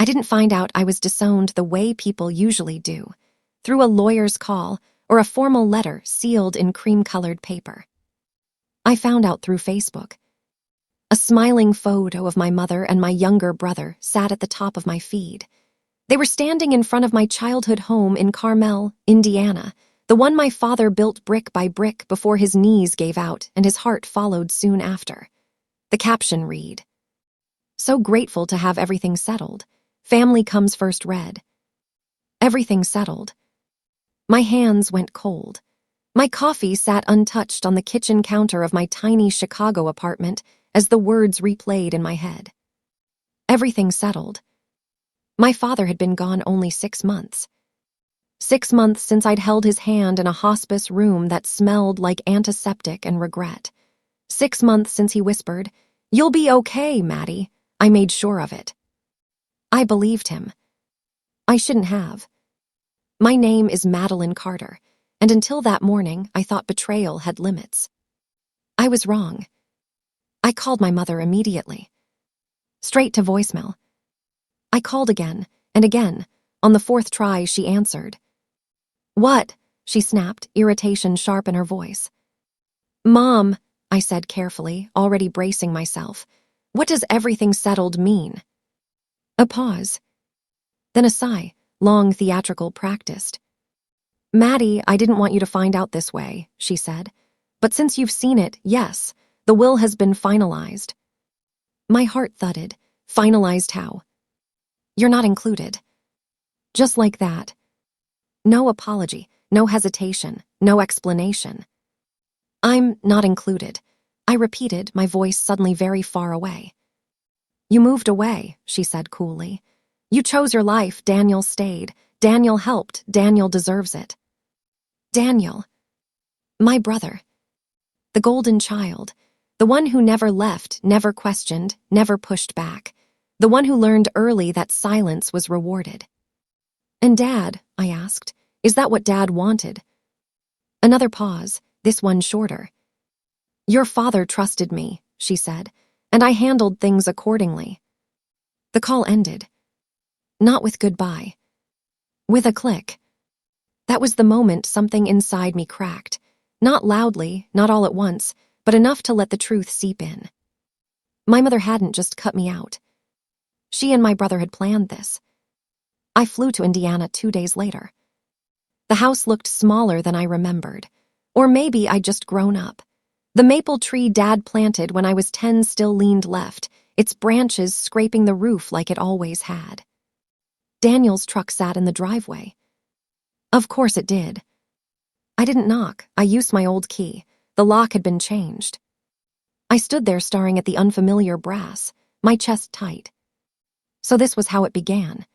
I didn't find out I was disowned the way people usually do, through a lawyer's call or a formal letter sealed in cream-colored paper. I found out through Facebook. A smiling photo of my mother and my younger brother sat at the top of my feed. They were standing in front of my childhood home in Carmel, Indiana, the one my father built brick by brick before his knees gave out and his heart followed soon after. The caption read, "So grateful to have everything settled. Family comes first read." Everything settled. My hands went cold. My coffee sat untouched on the kitchen counter of my tiny Chicago apartment as the words replayed in my head. Everything settled. My father had been gone only 6 months. 6 months since I'd held his hand in a hospice room that smelled like antiseptic and regret. 6 months since he whispered, "You'll be okay, Maddie." I made sure of it. I believed him. I shouldn't have. My name is Madeline Carter, and until that morning, I thought betrayal had limits. I was wrong. I called my mother immediately. Straight to voicemail. I called again, and again. On the 4th try, she answered. "What?" she snapped, irritation sharp in her voice. "Mom," I said carefully, already bracing myself. "What does everything settled mean?" A pause. Then a sigh, long theatrical practiced. "Maddie, I didn't want you to find out this way," she said. "But since you've seen it, yes, the will has been finalized." My heart thudded. Finalized how? "You're not included." Just like that. No apology, no hesitation, no explanation. "I'm not included," I repeated, my voice suddenly very far away. "You moved away," she said coolly. "You chose your life, Daniel stayed. Daniel helped, Daniel deserves it." Daniel. My brother. The golden child. The one who never left, never questioned, never pushed back. The one who learned early that silence was rewarded. "And Dad," I asked, "is that what Dad wanted?" Another pause, this one shorter. "Your father trusted me," she said, "and I handled things accordingly." The call ended. Not with goodbye. With a click. That was the moment something inside me cracked. Not loudly, not all at once, but enough to let the truth seep in. My mother hadn't just cut me out. She and my brother had planned this. I flew to Indiana 2 days later. The house looked smaller than I remembered. Or maybe I'd just grown up. The maple tree Dad planted when I was 10 still leaned left, its branches scraping the roof like it always had. Daniel's truck sat in the driveway. Of course it did. I didn't knock. I used my old key. The lock had been changed. I stood there staring at the unfamiliar brass, my chest tight. So this was how it began.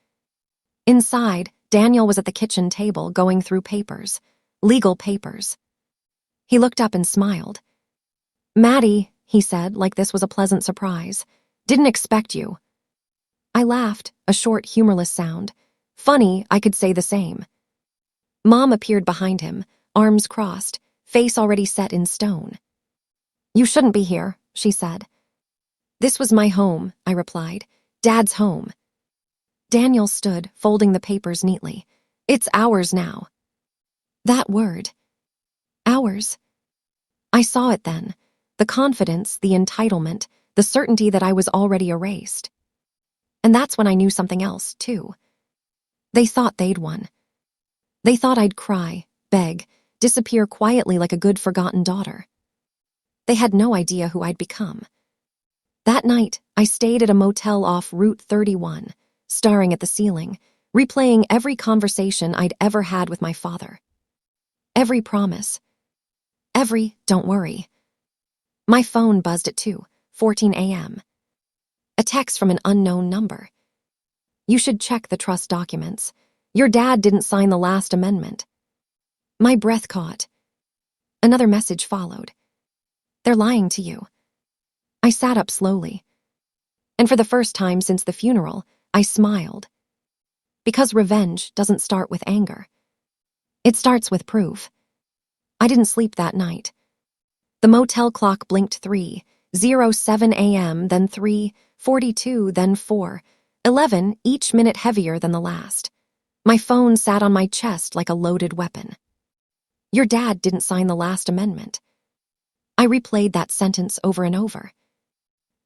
Inside, Daniel was at the kitchen table going through papers, legal papers. He looked up and smiled. "Maddie," he said, like this was a pleasant surprise. "Didn't expect you." I laughed, a short, humorless sound. Funny, I could say the same. Mom appeared behind him, arms crossed, face already set in stone. "You shouldn't be here," she said. "This was my home," I replied. "Dad's home." Daniel stood, folding the papers neatly. "It's ours now." That word. Ours. I saw it then. The confidence, the entitlement, the certainty that I was already erased. And that's when I knew something else, too. They thought they'd won. They thought I'd cry, beg, disappear quietly like a good forgotten daughter. They had no idea who I'd become. That night, I stayed at a motel off Route 31, staring at the ceiling, replaying every conversation I'd ever had with my father. Every promise. Every "don't worry." My phone buzzed at 2:14 a.m. A text from an unknown number. "You should check the trust documents. Your dad didn't sign the last amendment." My breath caught. Another message followed. "They're lying to you." I sat up slowly. And for the first time since the funeral, I smiled. Because revenge doesn't start with anger. It starts with proof. I didn't sleep that night. The motel clock blinked 3:07 a.m., then 3:42, then 4. 11, each minute heavier than the last. My phone sat on my chest like a loaded weapon. Your dad didn't sign the last amendment. I replayed that sentence over and over.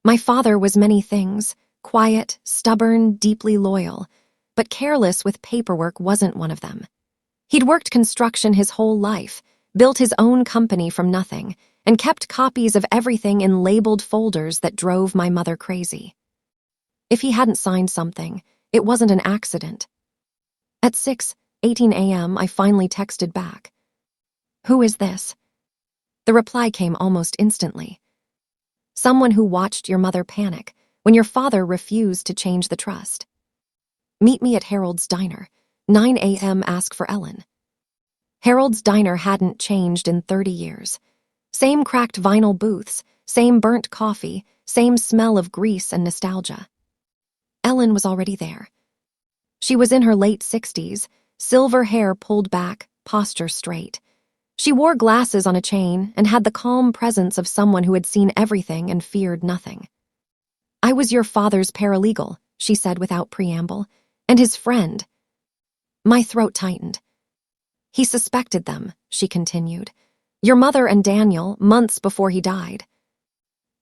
My father was many things, quiet, stubborn, deeply loyal, but careless with paperwork wasn't one of them. He'd worked construction his whole life, built his own company from nothing, and kept copies of everything in labeled folders that drove my mother crazy. If he hadn't signed something, it wasn't an accident. At 6:18 a.m., I finally texted back. "Who is this?" The reply came almost instantly. "Someone who watched your mother panic when your father refused to change the trust. Meet me at Harold's Diner, 9 a.m. Ask for Ellen." Harold's Diner hadn't changed in 30 years. Same cracked vinyl booths, same burnt coffee, same smell of grease and nostalgia. Ellen was already there. She was in her late 60s, silver hair pulled back, posture straight. She wore glasses on a chain and had the calm presence of someone who had seen everything and feared nothing. "I was your father's paralegal," she said without preamble, "and his friend." My throat tightened. "He suspected them," she continued. "Your mother and Daniel, months before he died."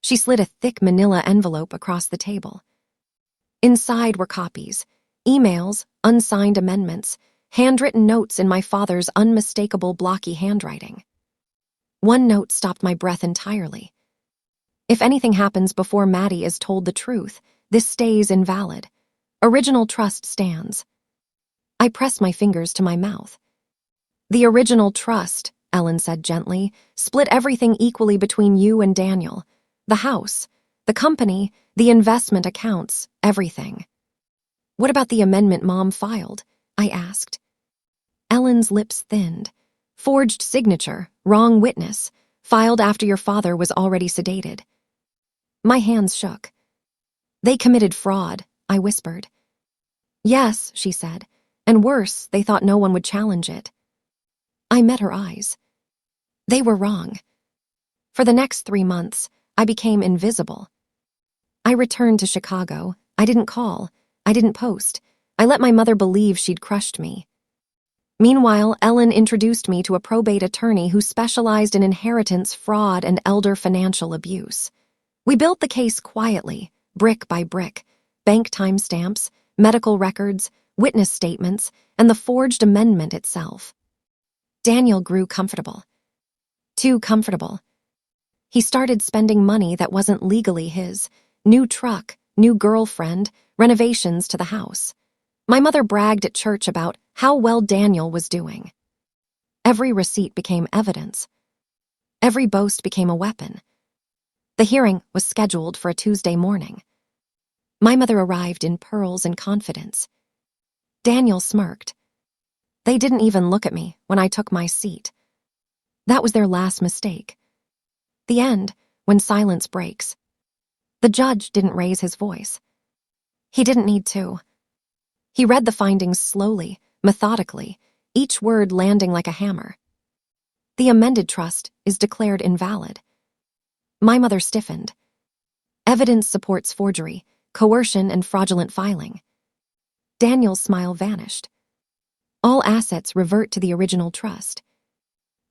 She slid a thick manila envelope across the table. Inside were copies, emails, unsigned amendments, handwritten notes in my father's unmistakable blocky handwriting. One note stopped my breath entirely. "If anything happens before Maddie is told the truth, this stays invalid. Original trust stands." I pressed my fingers to my mouth. "The original trust," Ellen said gently, "split everything equally between you and Daniel. The house, the company, the investment accounts, everything." "What about the amendment Mom filed?" I asked. Ellen's lips thinned. "Forged signature, wrong witness, filed after your father was already sedated." My hands shook. "They committed fraud," I whispered. "Yes," she said, "and worse, they thought no one would challenge it." I met her eyes. They were wrong. For the next 3 months, I became invisible. I returned to Chicago. I didn't call. I didn't post. I let my mother believe she'd crushed me. Meanwhile, Ellen introduced me to a probate attorney who specialized in inheritance fraud and elder financial abuse. We built the case quietly, brick by brick, bank timestamps, medical records, witness statements, and the forged amendment itself. Daniel grew comfortable. Too comfortable. He started spending money that wasn't legally his. New truck, new girlfriend, renovations to the house. My mother bragged at church about how well Daniel was doing. Every receipt became evidence. Every boast became a weapon. The hearing was scheduled for a Tuesday morning. My mother arrived in pearls and confidence. Daniel smirked. They didn't even look at me when I took my seat. That was their last mistake. The end, when silence breaks. The judge didn't raise his voice. He didn't need to. He read the findings slowly, methodically, each word landing like a hammer. "The amended trust is declared invalid." My mother stiffened. "Evidence supports forgery, coercion, and fraudulent filing." Daniel's smile vanished. "All assets revert to the original trust."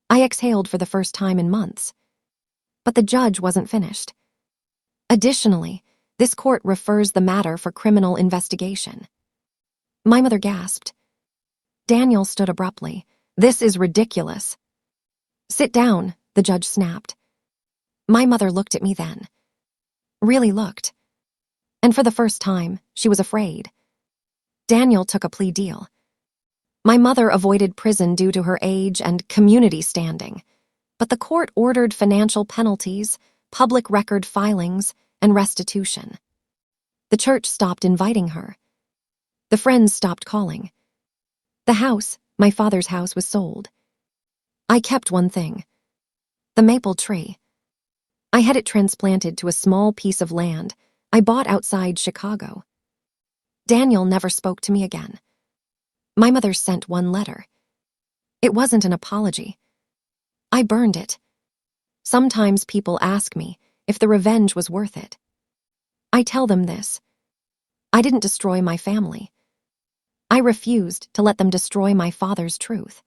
I exhaled for the first time in months. But the judge wasn't finished. "Additionally, this court refers the matter for criminal investigation." My mother gasped. Daniel stood abruptly. "This is ridiculous." "Sit down," the judge snapped. My mother looked at me then. Really looked. And for the first time, she was afraid. Daniel took a plea deal. My mother avoided prison due to her age and community standing, but the court ordered financial penalties, public record filings, and restitution. The church stopped inviting her. The friends stopped calling. The house, my father's house, was sold. I kept one thing: the maple tree. I had it transplanted to a small piece of land I bought outside Chicago. Daniel never spoke to me again. My mother sent one letter. It wasn't an apology. I burned it. Sometimes people ask me if the revenge was worth it. I tell them this: I didn't destroy my family. I refused to let them destroy my father's truth.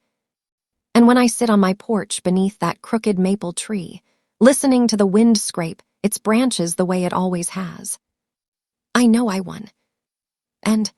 And when I sit on my porch beneath that crooked maple tree, listening to the wind scrape its branches the way it always has, I know I won. And